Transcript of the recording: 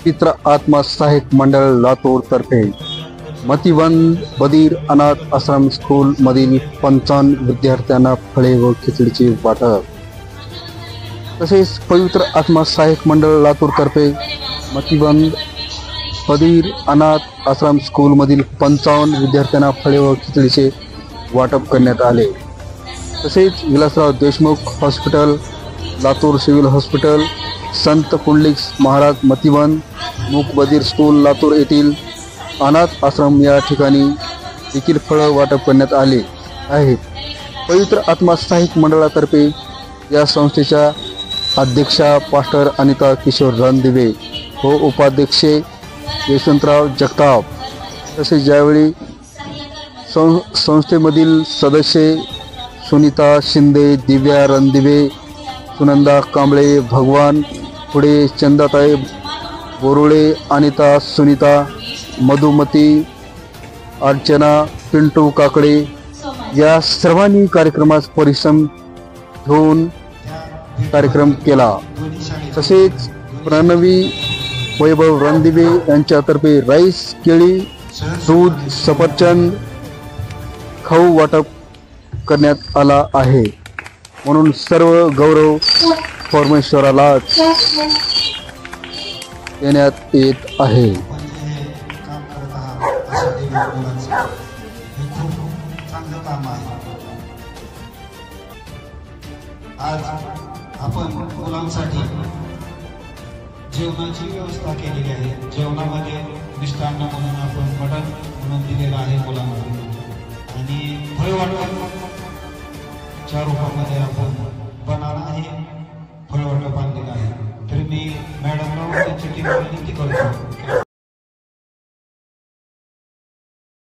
पित्र आत्मा सहाय्यक मंडळ लातूर तर्फे मतिवंत बधीर अनाथ आश्रम स्कूल मधील 55 विद्यार्थ्यांना फळे व खिचडीचे वाटप। तसेच पवित्र आत्मा सहाय्यक मंडळ लातूर तर्फे मतिवंत बधीर अनाथ आश्रम स्कूल मधील 55 विद्यार्थ्यांना फळे व खिचडीचे वाटप करण्यात आले। तसेच Vilasrao Deshmukh hospital, Latur civil hospital, संत कुंडलिक महाराज मतिवंत मूक बधीर स्कूल लातूर येथील अनाथ आश्रम या ठिकाणी देखील फळं वाटप करण्यात आले आहेत। पवित्र आत्मा सहाय्यक मंडळातर्फे या संस्थेच्या अध्यक्षा पास्टर अनिता किशोर रणदिवे व उपाध्यक्षे यशवंतराव जगताप तसेच यावेळी संस्थेमधील सदस्य सुनीता शिंदे, दिव्या रणदिवे, सुनंदा कांबळे, भगवान पुढे, चंदाताई बोरुळे, अनिता, सुनीता, मधुमती, अर्चना, पिंटू काकडे या सर्वांनी कार्यक्रमास परिश्रम घेऊन कार्यक्रम केला। तसेच प्रणवी वैभव रणदिवे यांच्यातर्फे राईस, केळी, दूध, सफरचंद खाऊ वाटप करण्यात आला आहे। म्हणून सर्व गौरव परमेश्वरालाच देण्यात येत आहे। आज आपण मुलांसाठी जेवणाची व्यवस्था केलेली आहे। जेवणामध्ये मिष्टान्न म्हणून आपण मटण म्हणून दिलेलं आहे मुलांना आणि फळ वाटपाच्या रूपामध्ये आपण बनाना हे फळ वाटप आणलेलं आहे। तर मी मॅडमला त्यांची टीम विनंती करतो